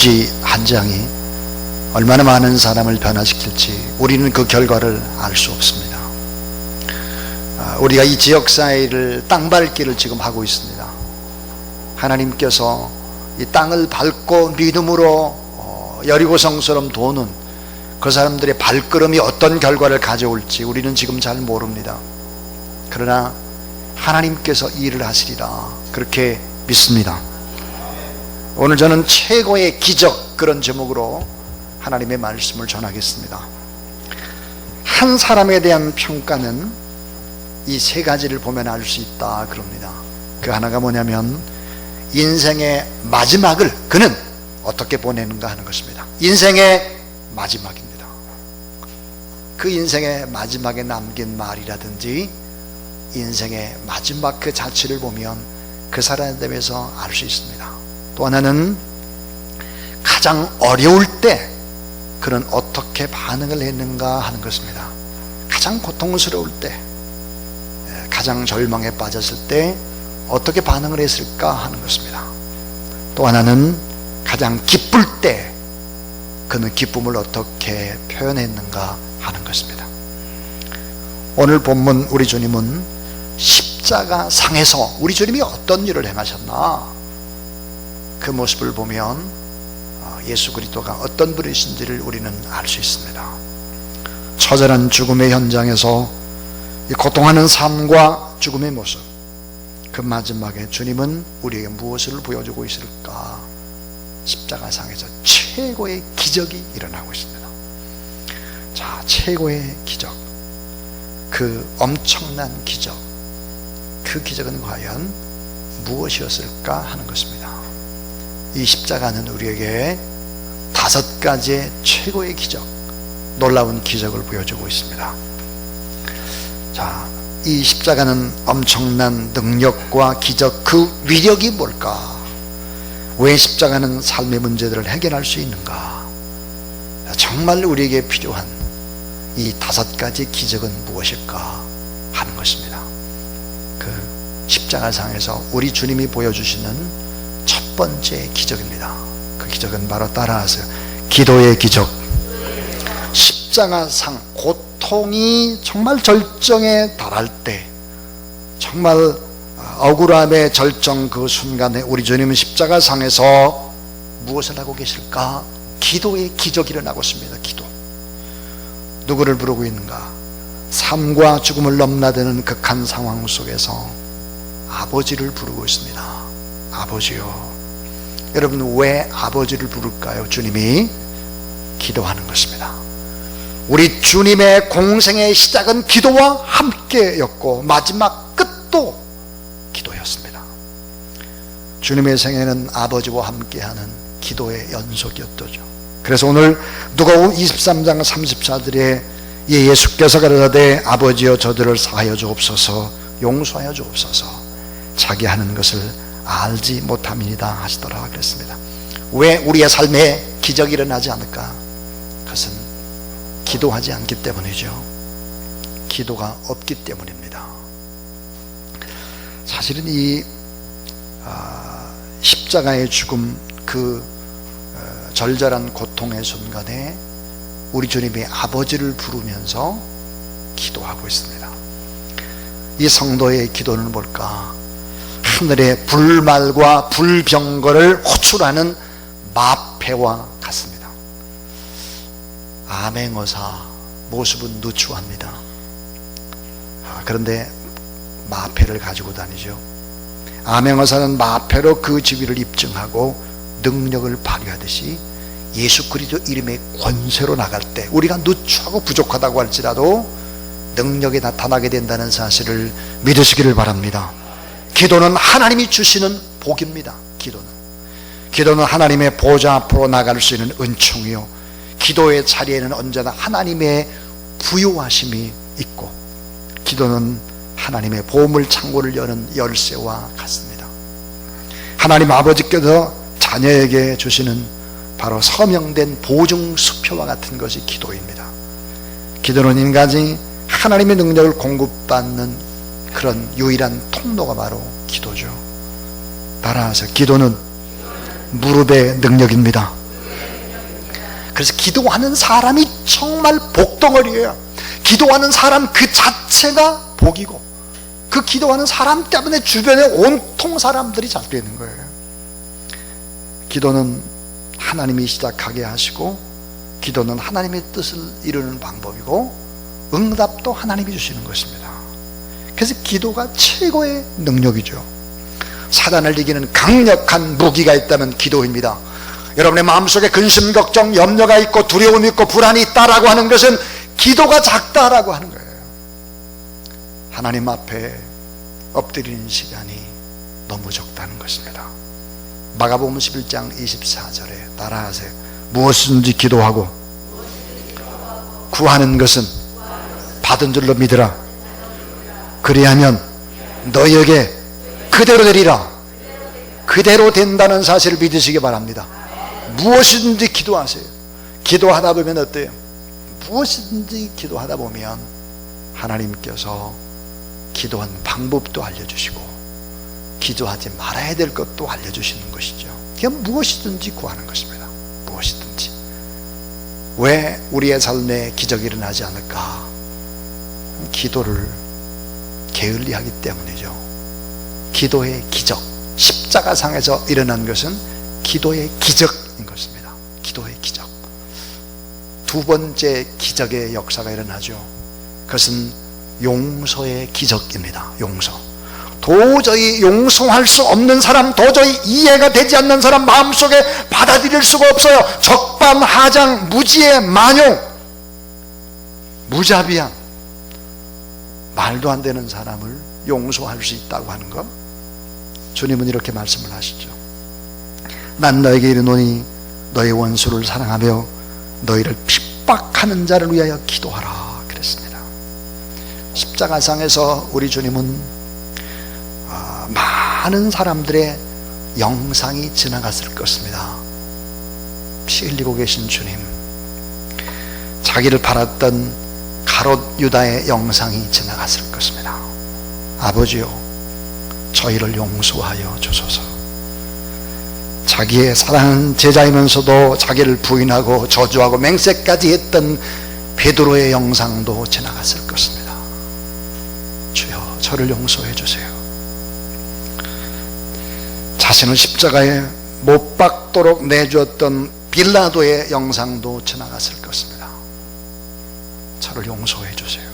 편지 한 장이 얼마나 많은 사람을 변화시킬지 우리는 그 결과를 알 수 없습니다. 우리가 이 지역사회를 땅밟기를 지금 하고 있습니다. 하나님께서 이 땅을 밟고 믿음으로 여리고성처럼 도는 그 사람들의 발걸음이 어떤 결과를 가져올지 우리는 지금 잘 모릅니다. 그러나 하나님께서 일을 하시리라 그렇게 믿습니다. 오늘 저는 최고의 기적, 그런 제목으로 하나님의 말씀을 전하겠습니다. 한 사람에 대한 평가는 이 세 가지를 보면 알 수 있다 그럽니다. 그 하나가 뭐냐면 인생의 마지막을 그는 어떻게 보내는가 하는 것입니다. 인생의 마지막입니다. 그 인생의 마지막에 남긴 말이라든지 인생의 마지막 그 자체를 보면 그 사람에 대해서 알 수 있습니다. 또 하나는 가장 어려울 때 그는 어떻게 반응을 했는가 하는 것입니다. 가장 고통스러울 때, 가장 절망에 빠졌을 때 어떻게 반응을 했을까 하는 것입니다. 또 하나는 가장 기쁠 때 그는 기쁨을 어떻게 표현했는가 하는 것입니다. 오늘 본문 우리 주님은 십자가 상에서 우리 주님이 어떤 일을 행하셨나, 그 모습을 보면 예수 그리스도가 어떤 분이신지를 우리는 알 수 있습니다. 처절한 죽음의 현장에서 이 고통하는 삶과 죽음의 모습, 그 마지막에 주님은 우리에게 무엇을 보여주고 있을까? 십자가상에서 최고의 기적이 일어나고 있습니다. 자, 최고의 기적, 그 엄청난 기적, 그 기적은 과연 무엇이었을까 하는 것입니다. 이 십자가는 우리에게 5가지의 최고의 기적, 놀라운 기적을 보여주고 있습니다. 자, 이 십자가는 엄청난 능력과 기적, 그 위력이 뭘까? 왜 십자가는 삶의 문제들을 해결할 수 있는가? 정말 우리에게 필요한 이 5가지 기적은 무엇일까 하는 것입니다. 그 십자가상에서 우리 주님이 보여주시는 첫 번째 기적입니다. 그 기적은 바로 따라하세요. 기도의 기적. 십자가상, 고통이 정말 절정에 달할 때, 정말 억울함의 절정 그 순간에 우리 주님은 십자가상에서 무엇을 하고 계실까? 기도의 기적이 일어나고 있습니다. 기도. 누구를 부르고 있는가? 삶과 죽음을 넘나드는 극한 상황 속에서 아버지를 부르고 있습니다. 아버지요. 여러분, 왜 아버지를 부를까요? 주님이 기도하는 것입니다. 우리 주님의 공생의 시작은 기도와 함께였고 마지막 끝도 기도였습니다. 주님의 생애는 아버지와 함께하는 기도의 연속이었죠. 그래서 오늘 누가복음 23장 34절에 예수께서 가라사대 아버지여 저들을 사하여 주옵소서, 용서하여 주옵소서, 자기 하는 것을 알지 못함이니이다 하시더라 그랬습니다. 왜 우리의 삶에 기적이 일어나지 않을까? 그것은 기도하지 않기 때문이죠. 기도가 없기 때문입니다. 사실은 이 십자가의 죽음, 그 절절한 고통의 순간에 우리 주님이 아버지를 부르면서 기도하고 있습니다. 이 성도의 기도는 뭘까? 하늘의 불말과 불병거를 호출하는 마패와 같습니다. 암행어사 모습은 누추합니다. 그런데 마패를 가지고 다니죠. 암행어사는 마패로 그 지위를 입증하고 능력을 발휘하듯이 예수 그리스도 이름의 권세로 나갈 때 우리가 누추하고 부족하다고 할지라도 능력이 나타나게 된다는 사실을 믿으시기를 바랍니다. 기도는 하나님이 주시는 복입니다. 기도는 하나님의 보좌 앞으로 나갈 수 있는 은총이요, 기도의 자리에는 언제나 하나님의 부요하심이 있고, 기도는 하나님의 보물 창고를 여는 열쇠와 같습니다. 하나님 아버지께서 자녀에게 주시는 바로 서명된 보증 수표와 같은 것이 기도입니다. 기도는 인간이 하나님의 능력을 공급받는 그런 유일한 통로가 바로 기도죠. 따라서 기도는 무릎의 능력입니다. 그래서 기도하는 사람이 정말 복덩어리예요. 기도하는 사람 그 자체가 복이고, 그 기도하는 사람 때문에 주변에 온통 사람들이 잘 되는 거예요. 기도는 하나님이 시작하게 하시고, 기도는 하나님의 뜻을 이루는 방법이고, 응답도 하나님이 주시는 것입니다. 그래서 기도가 최고의 능력이죠. 사단을 이기는 강력한 무기가 있다면 기도입니다. 여러분의 마음속에 근심, 걱정, 염려가 있고 두려움이 있고 불안이 있다라고 하는 것은 기도가 작다라고 하는 거예요. 하나님 앞에 엎드리는 시간이 너무 적다는 것입니다. 마가복음 11장 24절에 따라하세요. 무엇이든지 기도하고 구하는 것은 받은 줄로 믿으라. 그리하면 너희에게 그대로 되리라. 그대로 된다는 사실을 믿으시기 바랍니다. 무엇이든지 기도하세요. 기도하다 보면 어때요? 무엇이든지 기도하다 보면 하나님께서 기도한 방법도 알려주시고 기도하지 말아야 될 것도 알려주시는 것이죠. 그냥 무엇이든지 구하는 것입니다. 무엇이든지. 왜 우리의 삶에 기적이 일어나지 않을까? 기도를 게을리하기 때문이죠. 기도의 기적, 십자가상에서 일어난 것은 기도의 기적인 것입니다. 기도의 기적. 두 번째 기적의 역사가 일어나죠. 그것은 용서의 기적입니다. 용서. 도저히 용서할 수 없는 사람, 도저히 이해가 되지 않는 사람, 마음속에 받아들일 수가 없어요. 적반하장, 무지의 만용, 무자비한, 말도 안 되는 사람을 용서할 수 있다고 하는 것. 주님은 이렇게 말씀을 하시죠. 난 너에게 이르노니 너의 원수를 사랑하며 너희를 핍박하는 자를 위하여 기도하라 그랬습니다. 십자가상에서 우리 주님은 많은 사람들의 영상이 지나갔을 것입니다. 피 흘리고 계신 주님, 자기를 팔았던 가롯 유다의 영상이 지나갔을 것입니다. 아버지요, 저희를 용서하여 주소서. 자기의 사랑하는 제자이면서도 자기를 부인하고 저주하고 맹세까지 했던 베드로의 영상도 지나갔을 것입니다. 주여, 저를 용서해 주세요. 자신을 십자가에 못 박도록 내주었던 빌라도의 영상도 지나갔을 것입니다. 저를 용서해 주세요.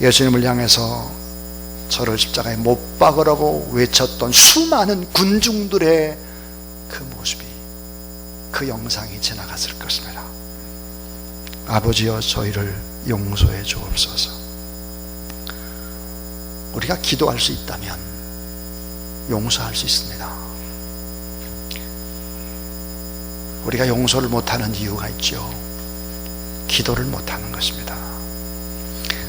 예수님을 향해서 저를 십자가에 못 박으라고 외쳤던 수많은 군중들의 그 모습이, 그 영상이 지나갔을 것입니다. 아버지여, 저희를 용서해 주옵소서. 우리가 기도할 수 있다면 용서할 수 있습니다. 우리가 용서를 못하는 이유가 있죠. 기도를 못하는 것입니다.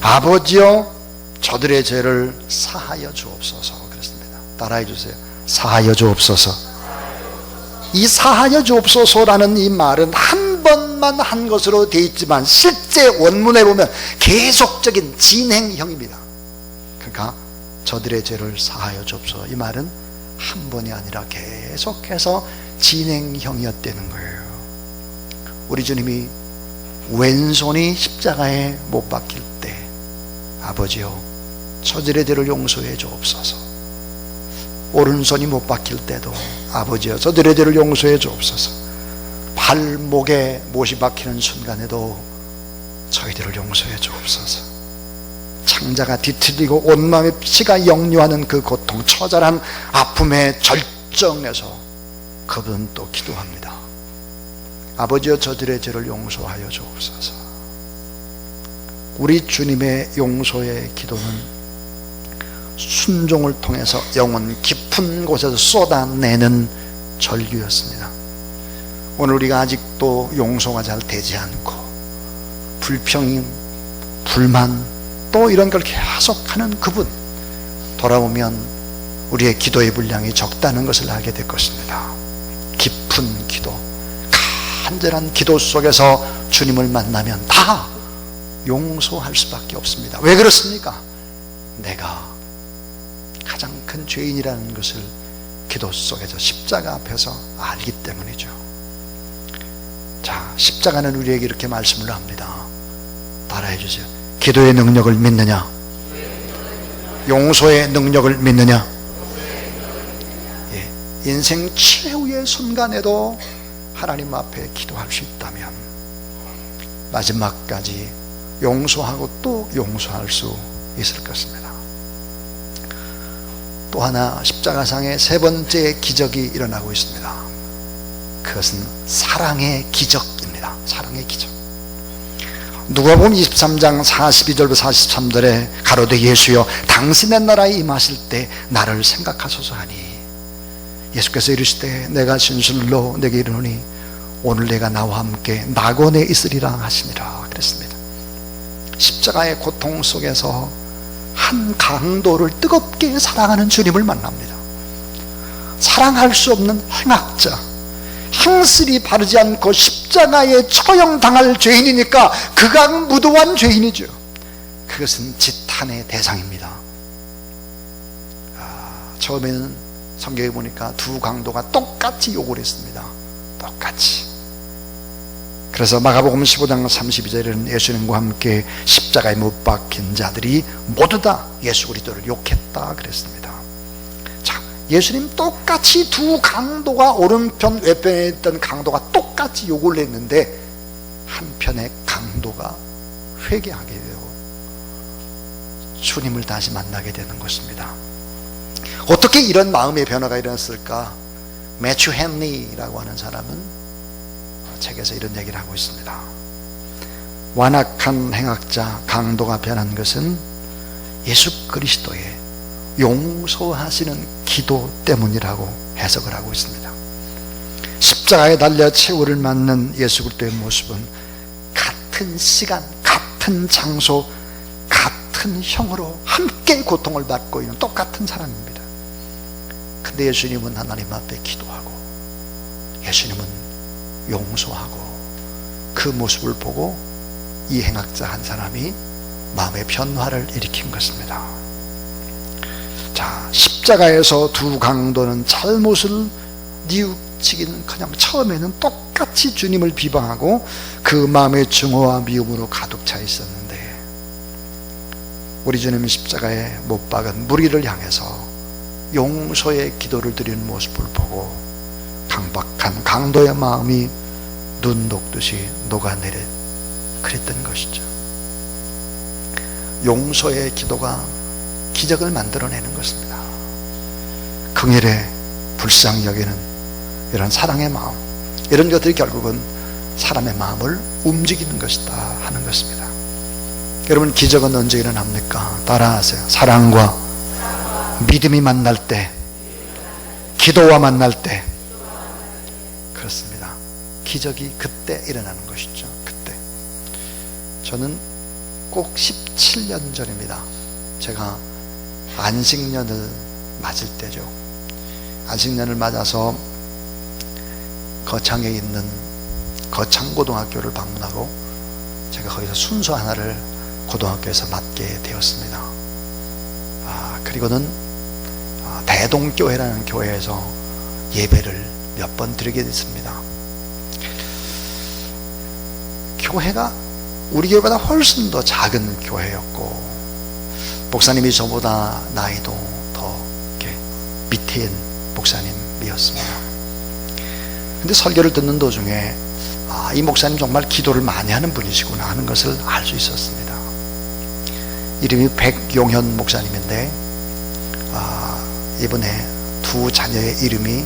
아버지여, 저들의 죄를 사하여 주옵소서 그랬습니다. 따라해 주세요. 사하여 주옵소서. 이 사하여 주옵소서라는 이 말은 한 번만 한 것으로 되어 있지만 실제 원문에 보면 계속적인 진행형입니다. 그러니까 저들의 죄를 사하여 주옵소서, 이 말은 한 번이 아니라 계속해서 진행형이었다는 거예요. 우리 주님이 왼손이 십자가에 못 박힐 때 아버지여, 저들의 죄를 용서해 주옵소서. 오른손이 못 박힐 때도 아버지여, 저들의 죄를 용서해 주옵소서. 발목에 못이 박히는 순간에도 저희들을 용서해 주옵소서. 창자가 뒤틀리고 온몸에 피가 역류하는 그 고통, 처절한 아픔의 절정에서 그분 또 기도합니다. 아버지여, 저들의 죄를 용서하여 주옵소서. 우리 주님의 용서의 기도는 순종을 통해서 영혼 깊은 곳에서 쏟아내는 절규였습니다. 오늘 우리가 아직도 용서가 잘 되지 않고 불평임, 불만, 또 이런 걸 계속하는 그분, 돌아보면 우리의 기도의 분량이 적다는 것을 알게 될 것입니다. 깊은 기도, 간절한 기도 속에서 주님을 만나면 다 용서할 수밖에 없습니다. 왜 그렇습니까? 내가 가장 큰 죄인이라는 것을 기도 속에서 십자가 앞에서 알기 때문이죠. 자, 십자가는 우리에게 이렇게 말씀을 합니다. 따라해 주세요. 기도의 능력을 믿느냐? 용서의 능력을 믿느냐? 예, 인생 최후의 순간에도 하나님 앞에 기도할 수 있다면 마지막까지 용서하고 또 용서할 수 있을 것입니다. 또 하나 십자가상의 세 번째 기적이 일어나고 있습니다. 그것은 사랑의 기적입니다. 사랑의 기적. 누가복음 23장 42절부터 43절에 가로되 예수여 당신의 나라에 임하실 때 나를 생각하소서 하니 예수께서 이르시되 내가 진실로 내게 이르노니 오늘 내가 나와 함께 낙원에 있으리라 하시니라 그랬습니다. 십자가의 고통 속에서 한 강도를 뜨겁게 사랑하는 주님을 만납니다. 사랑할 수 없는 행악자, 행실이 바르지 않고 십자가에 처형당할 죄인이니까 극악무도한 죄인이죠. 그것은 지탄의 대상입니다. 처음에는 성경에 보니까 두 강도가 똑같이 욕을 했습니다. 똑같이. 그래서 마가복음 15장 32절에는 예수님과 함께 십자가에 못 박힌 자들이 모두 다 예수 그리스도를 욕했다 그랬습니다. 자, 예수님 똑같이 두 강도가 오른편 왼편에 있던 강도가 똑같이 욕을 했는데 한편의 강도가 회개하게 되고 주님을 다시 만나게 되는 것입니다. 어떻게 이런 마음의 변화가 일어났을까? 매튜 헨리라고 하는 사람은 책에서 이런 얘기를 하고 있습니다. 완악한 행악자 강도가 변한 것은 예수 그리스도의 용서하시는 기도 때문이라고 해석을 하고 있습니다. 십자가에 달려 최후를 맞는 예수 그리스도의 모습은 같은 시간, 같은 장소, 같은 형으로 함께 고통을 받고 있는 똑같은 사람입니다. 근데 예수님은 하나님 앞에 기도하고 예수님은 용서하고 그 모습을 보고 이 행악자 한 사람이 마음의 변화를 일으킨 것입니다. 자, 십자가에서 두 강도는 잘못을 뉘우치기는커녕 처음에는 똑같이 주님을 비방하고 그 마음의 증오와 미움으로 가득 차 있었는데 우리 주님은 십자가에 못 박은 무리를 향해서 용서의 기도를 드리는 모습을 보고 강박한 강도의 마음이 눈 녹듯이 녹아내려 그랬던 것이죠. 용서의 기도가 기적을 만들어내는 것입니다. 긍휼에 불쌍히 여기는 이런 사랑의 마음, 이런 것들이 결국은 사람의 마음을 움직이는 것이다 하는 것입니다. 여러분, 기적은 언제 일어납니까? 따라하세요. 사랑과 믿음이 만날 때, 기도와 만날 때, 그렇습니다. 기적이 그때 일어나는 것이죠. 그때. 저는 꼭 17년 전입니다. 제가 안식년을 맞을 때죠. 안식년을 맞아서 거창에 있는 거창고등학교를 방문하고 제가 거기서 순서 하나를 고등학교에서 맡게 되었습니다. 그리고는 대동교회라는 교회에서 예배를 몇 번 드리게 됐습니다. 교회가 우리 교회보다 훨씬 더 작은 교회였고 목사님이 저보다 나이도 더 이렇게 밑에 목사님이었습니다. 근데 설교를 듣는 도중에 이 목사님 정말 기도를 많이 하는 분이시구나 하는 것을 알 수 있었습니다. 이름이 백용현 목사님인데 이번에 두 자녀의 이름이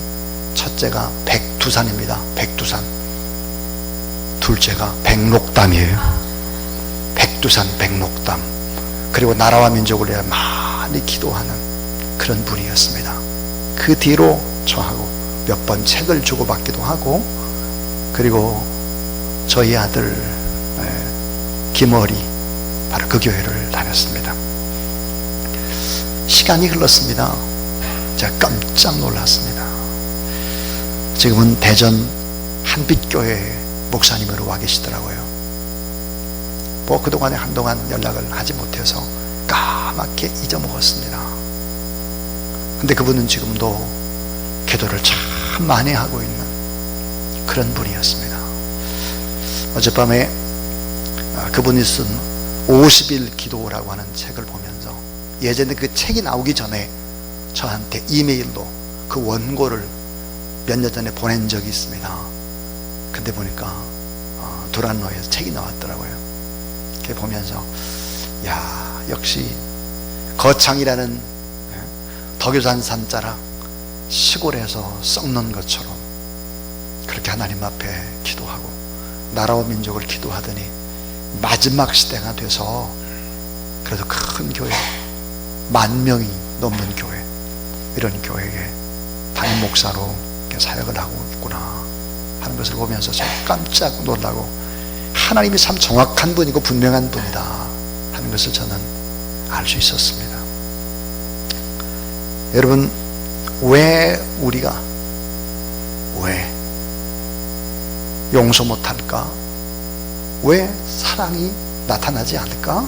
첫째가 백두산입니다. 백두산. 둘째가 백록담이에요. 백두산 백록담. 그리고 나라와 민족을 위해 많이 기도하는 그런 분이었습니다. 그 뒤로 저하고 몇 번 책을 주고받기도 하고, 그리고 저희 아들 김어리 바로 그 교회를 다녔습니다. 시간이 흘렀습니다. 제가 깜짝 놀랐습니다. 지금은 대전 한빛교회 목사님으로 와 계시더라고요. 뭐 그동안에 한동안 연락을 하지 못해서 까맣게 잊어먹었습니다. 근데 그분은 지금도 기도를 참 많이 하고 있는 그런 분이었습니다. 어젯밤에 그분이 쓴 50일 기도라고 하는 책을 보면서 예전에 그 책이 나오기 전에 저한테 이메일로 그 원고를 몇 년 전에 보낸 적이 있습니다. 근데 보니까 두란노에서 책이 나왔더라고요. 그게 보면서 야, 역시 거창이라는 덕유산 산자락 시골에서 썩는 것처럼 그렇게 하나님 앞에 기도하고 나라와 민족을 기도하더니 마지막 시대가 돼서 그래도 큰 교회, 10,000명이 넘는 교회, 이런 교회에 담임 목사로 사역을 하고 있구나 하는 것을 보면서 제가 깜짝 놀라고, 하나님이 참 정확한 분이고 분명한 분이다 하는 것을 저는 알 수 있었습니다. 여러분, 왜 우리가 왜 용서 못할까? 왜 사랑이 나타나지 않을까?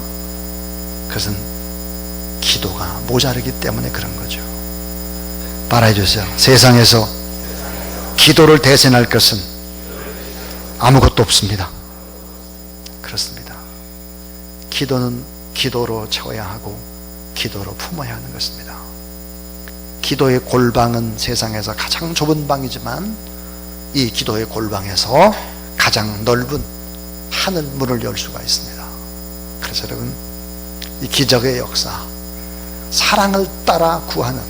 그것은 기도가 모자르기 때문에 그런 거죠. 따라해 주세요. 세상에서 기도를 대신할 것은 아무것도 없습니다. 그렇습니다. 기도는 기도로 채워야 하고 기도로 품어야 하는 것입니다. 기도의 골방은 세상에서 가장 좁은 방이지만 이 기도의 골방에서 가장 넓은 하늘 문을 열 수가 있습니다. 그래서 여러분, 이 기적의 역사, 사랑을 따라 구하는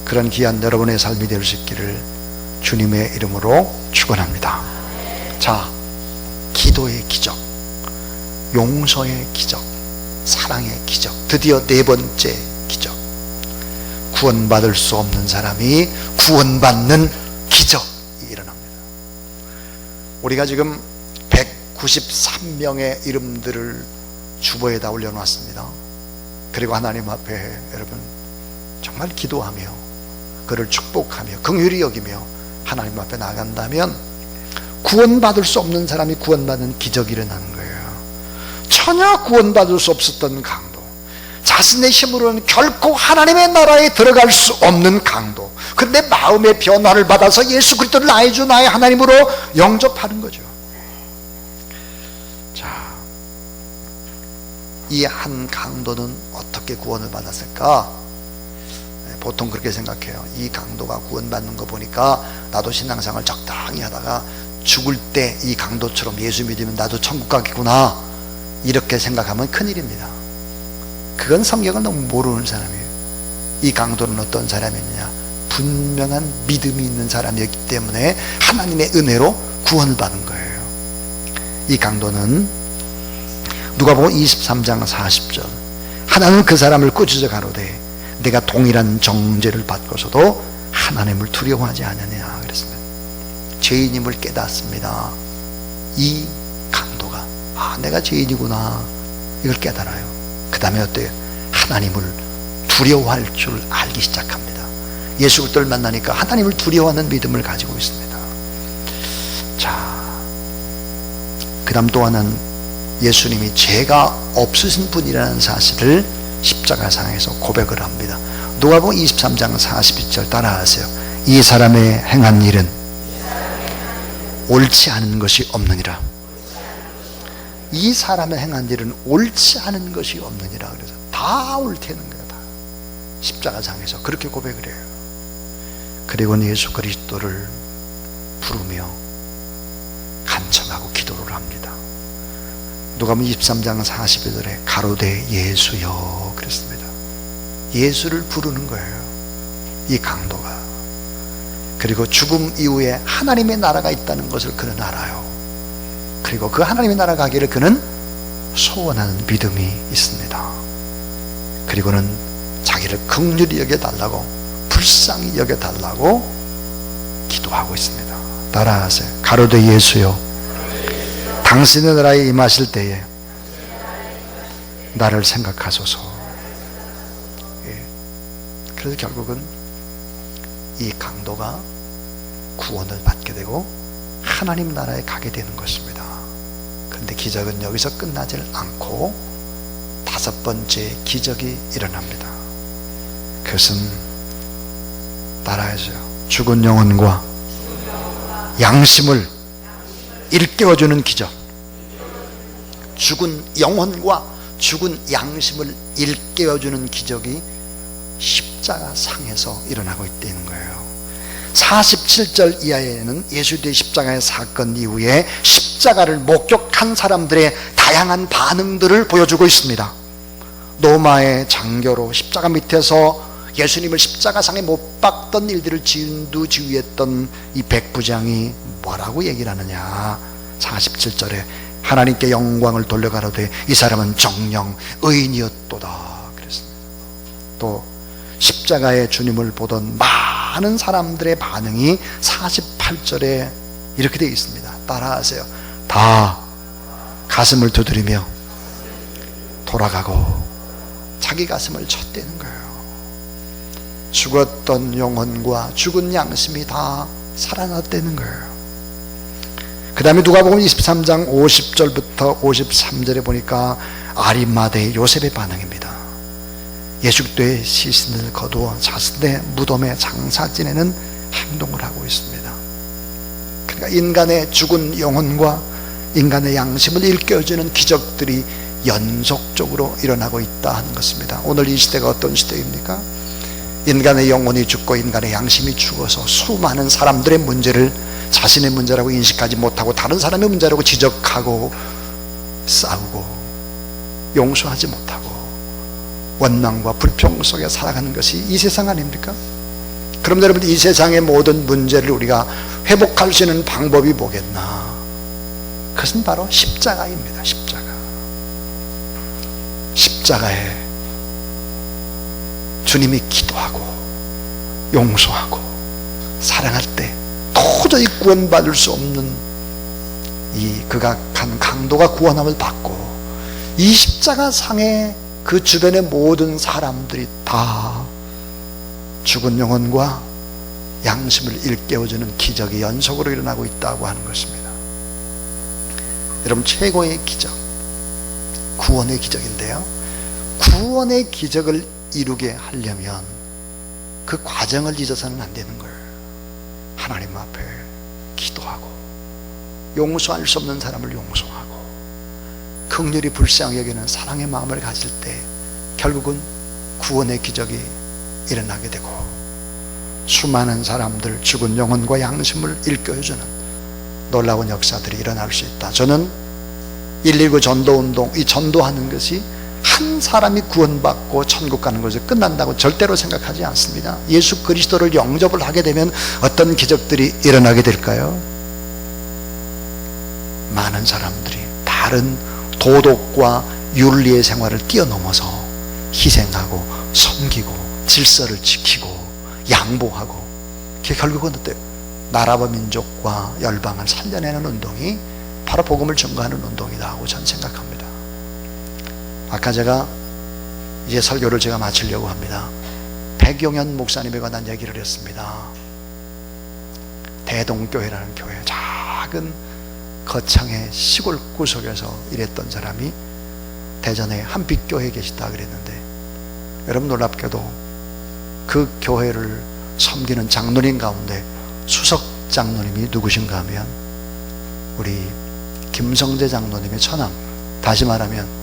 그런 귀한 여러분의 삶이 될 수 있기를 주님의 이름으로 축원합니다. 자, 기도의 기적, 용서의 기적, 사랑의 기적, 드디어 네 번째 기적, 구원받을 수 없는 사람이 구원받는 기적이 일어납니다. 우리가 지금 193명의 이름들을 주보에다 올려놨습니다. 그리고 하나님 앞에 여러분 정말 기도하며 그를 축복하며 긍휼히 여기며 하나님 앞에 나간다면 구원받을 수 없는 사람이 구원받는 기적이 일어나는 거예요. 전혀 구원받을 수 없었던 강도, 자신의 힘으로는 결코 하나님의 나라에 들어갈 수 없는 강도, 그런데 마음의 변화를 받아서 예수 그리스도를 나의 주 나의 하나님으로 영접하는 거죠. 자, 이 한 강도는 어떻게 구원을 받았을까? 보통 그렇게 생각해요. 이 강도가 구원받는 거 보니까 나도 신앙생활 적당히 하다가 죽을 때 이 강도처럼 예수 믿으면 나도 천국 가겠구나, 이렇게 생각하면 큰일입니다. 그건 성경을 너무 모르는 사람이에요. 이 강도는 어떤 사람이냐? 분명한 믿음이 있는 사람이었기 때문에 하나님의 은혜로 구원을 받은 거예요. 이 강도는 누가복음 23장 40절, 하나는 그 사람을 꾸짖어 가로되 내가 동일한 정죄를 받고서도 하나님을 두려워하지 않느냐 그랬습니다. 죄인임을 깨닫습니다. 이 강도가 내가 죄인이구나, 이걸 깨달아요. 그 다음에 어때요? 하나님을 두려워할 줄 알기 시작합니다. 예수 그리스도를 만나니까 하나님을 두려워하는 믿음을 가지고 있습니다. 자, 그 다음 또 하나는 예수님이 죄가 없으신 분이라는 사실을 십자가상에서 고백을 합니다. 누가복음 23장 42절 따라하세요. 이 사람의 행한 일은 옳지 않은 것이 없느니라. 이 사람의 행한 일은 옳지 않은 것이 없느니라. 그래서 다 옳다는 거야. 다 십자가상에서 그렇게 고백을 해요. 그리고는 예수 그리스도를 부르며 간청하고 기도를 합니다. 누가복음 23장 42절에 가로되 예수여 그랬습니다. 예수를 부르는 거예요, 이 강도가. 그리고 죽음 이후에 하나님의 나라가 있다는 것을 그는 알아요. 그리고 그 하나님의 나라 가기를 그는 소원하는 믿음이 있습니다. 그리고는 자기를 긍휼히 여겨달라고, 불쌍히 여겨달라고 기도하고 있습니다. 따라하세요. 가로되 예수여 당신의 나라에 임하실 때에 나를 생각하소서. 예. 그래서 결국은 이 강도가 구원을 받게 되고 하나님 나라에 가게 되는 것입니다. 그런데 기적은 여기서 끝나질 않고 다섯 번째 기적이 일어납니다. 그것은 따라하죠. 죽은 영혼과 양심을 일깨워주는 기적. 죽은 영혼과 죽은 양심을 일깨워주는 기적이 십자가 상에서 일어나고 있다는 거예요. 47절 이하에는 예수의 십자가의 사건 이후에 십자가를 목격한 사람들의 다양한 반응들을 보여주고 있습니다. 로마의 장교로 십자가 밑에서 예수님을 십자가상에 못 박던 일들을 진두지휘했던 이 백부장이 뭐라고 얘기를 하느냐. 47절에 하나님께 영광을 돌려가로되 이 사람은 정령 의인이었도다 그랬습니다. 또 십자가의 주님을 보던 많은 사람들의 반응이 48절에 이렇게 되어 있습니다. 따라하세요. 다 가슴을 두드리며 돌아가고 자기 가슴을 쳤대는 거예요. 죽었던 영혼과 죽은 양심이 다 살아났다는 거예요. 그 다음에 누가복음 23장 50절부터 53절에 보니까 아리마대의 요셉의 반응입니다. 예수 그리스도의 시신을 거두어 자신의 무덤에 장사 지내는 행동을 하고 있습니다. 그러니까 인간의 죽은 영혼과 인간의 양심을 일깨워주는 기적들이 연속적으로 일어나고 있다 하는 것입니다. 오늘 이 시대가 어떤 시대입니까? 인간의 영혼이 죽고 인간의 양심이 죽어서 수많은 사람들의 문제를 자신의 문제라고 인식하지 못하고 다른 사람의 문제라고 지적하고 싸우고 용서하지 못하고 원망과 불평 속에 살아가는 것이 이 세상 아닙니까? 그럼 여러분, 이 세상의 모든 문제를 우리가 회복할 수 있는 방법이 뭐겠나? 그것은 바로 십자가입니다. 십자가에 주님이 기도하고 용서하고 사랑할 때 도저히 구원받을 수 없는 이 극악한 강도가 구원함을 받고, 이 십자가 상에 그 주변의 모든 사람들이 다 죽은 영혼과 양심을 일깨워주는 기적이 연속으로 일어나고 있다고 하는 것입니다. 여러분, 최고의 기적, 구원의 기적인데요, 구원의 기적을 이루게 하려면 그 과정을 잊어서는 안 되는 거예요. 하나님 앞에 기도하고 용서할 수 없는 사람을 용서하고 긍휼히 불쌍히 여기는 사랑의 마음을 가질 때 결국은 구원의 기적이 일어나게 되고 수많은 사람들 죽은 영혼과 양심을 일깨워주는 놀라운 역사들이 일어날 수 있다. 저는 119 전도운동, 이 전도하는 것이 한 사람이 구원받고 천국 가는 것이 끝난다고 절대로 생각하지 않습니다. 예수 그리스도를 영접을 하게 되면 어떤 기적들이 일어나게 될까요? 많은 사람들이 다른 도덕과 윤리의 생활을 뛰어넘어서 희생하고 섬기고 질서를 지키고 양보하고, 그게 결국은 어때요? 나라와 민족과 열방을 살려내는 운동이 바로 복음을 증거하는 운동이다 하고 저는 생각합니다. 아까 제가 이제 설교를 제가 마치려고 합니다. 백용현 목사님에 관한 얘기를 했습니다. 대동교회라는 교회, 작은 거창의 시골 구석에서 일했던 사람이 대전에 한빛교회에 계시다 그랬는데, 여러분 놀랍게도 그 교회를 섬기는 장로님 가운데 수석 장로님이 누구신가 하면 우리 김성재 장로님의 처남, 다시 말하면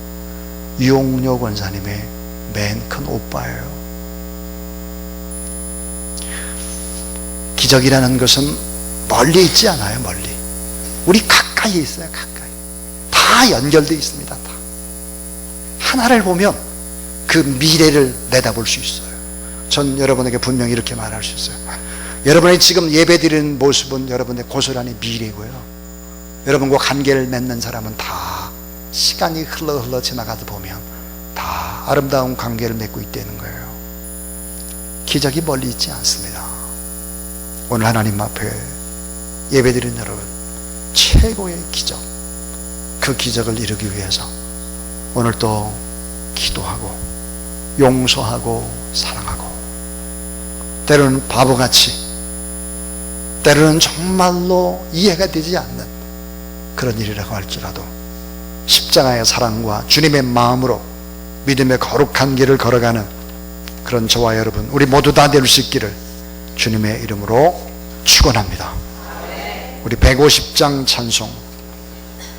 유용료 권사님의 맨 큰 오빠예요. 기적이라는 것은 멀리 있지 않아요. 멀리, 우리 가까이에 있어요. 가까이 다 연결되어 있습니다. 다 하나를 보면 그 미래를 내다볼 수 있어요. 전 여러분에게 분명히 이렇게 말할 수 있어요. 여러분이 지금 예배드리는 모습은 여러분의 고스란히 미래고요, 여러분과 관계를 맺는 사람은 다 시간이 흘러 지나가다 보면 다 아름다운 관계를 맺고 있다는 거예요. 기적이 멀리 있지 않습니다. 오늘 하나님 앞에 예배드리는 여러분, 최고의 기적, 그 기적을 이루기 위해서 오늘 또 기도하고 용서하고 사랑하고, 때로는 바보같이, 때로는 정말로 이해가 되지 않는 그런 일이라고 할지라도 십자가의 사랑과 주님의 마음으로 믿음의 거룩한 길을 걸어가는 그런 저와 여러분, 우리 모두 다 될 수 있기를 주님의 이름으로 축원합니다. 우리 150장 찬송,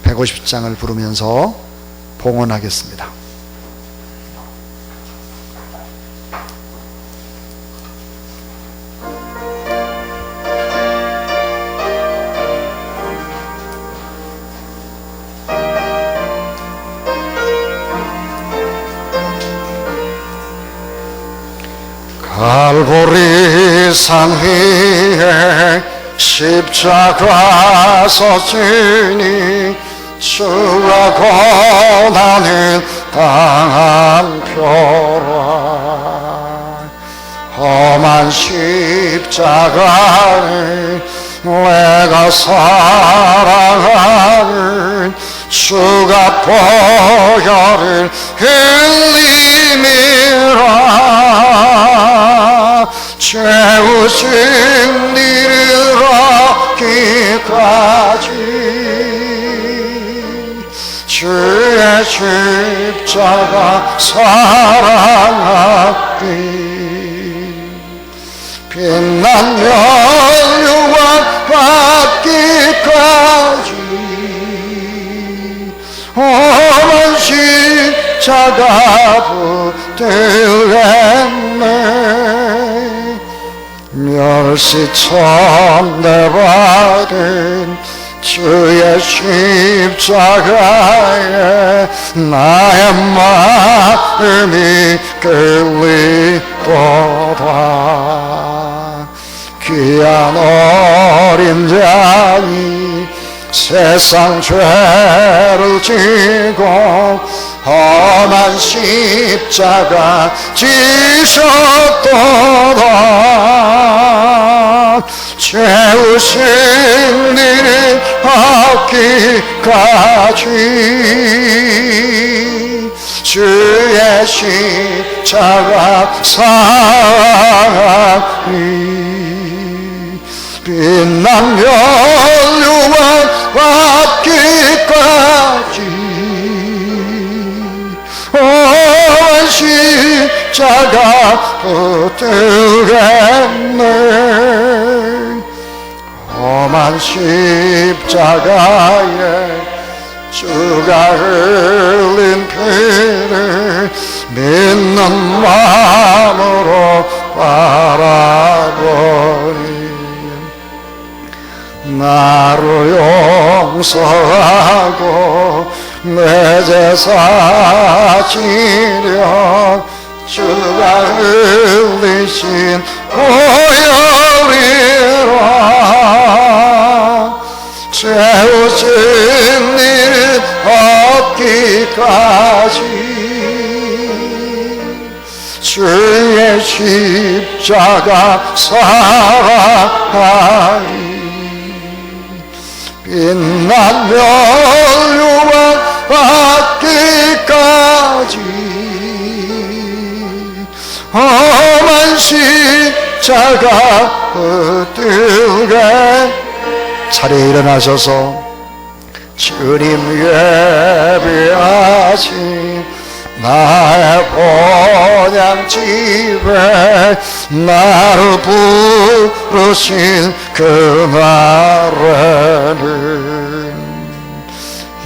150장을 부르면서 봉헌하겠습니다. 갈보리 산 위에 십자가 서지니 주가 고난을 당한 표라 험한 십자가를 내가 사랑하는 주가 보혈을 흘림이라 죄우신 이를 얻기까지 주의 십자가 사랑하기 빛나며 유황 받기까지 험한 십자가 붙들렸네 멸시천 내받은 주의 십자가에 나의 마음이 끌리도다 귀한 어린 자니 세상 죄를 지고 험한 십자가 지셨도다 죄우신 이를 얻기까지 주의 십자가 사랑하니 빛나며 유황 받기까지 험한 십자가 붙들겠네 험한 십자가에 주가 흘린 피를 믿는 마음으로 바라보니 나를 용서하고 내 제사 지려 주가 흘리신 보혈이라 채우신 일 얻기까지 주의 십자가 사랑하니 빛나며 유황 받기까지 험한 십자가 붙들게 차례 일어나셔서 주님 예비하신 나의 본향집에 나를 부르신 그날에는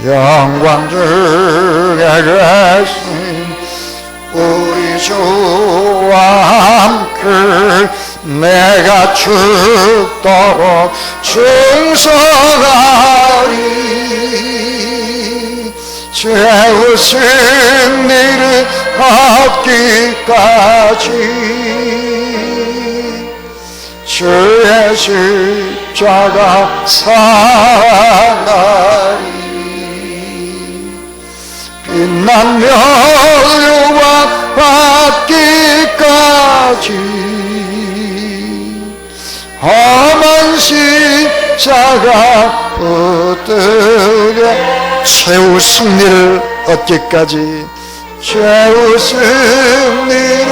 영광 중에 계신 우리 주와 함께 내가 죽도록 충성하리 죄우신 이를 얻기까지 주의 십자가 사랑하리 빛나며 유황 받기까지 험한 십자가 붙들게 최후 승리를 얻기까지 최후 승리를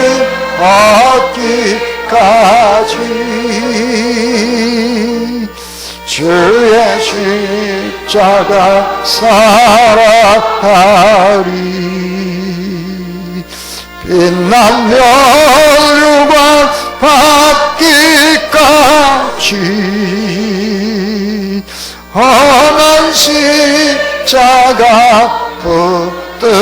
얻기까지 주의 십자가 사랑하리 빛나며 유황 받기까지 험한 십자가 붙들게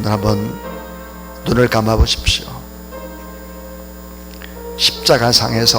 오늘 한번 눈을 감아 보십시오. 십자가상에서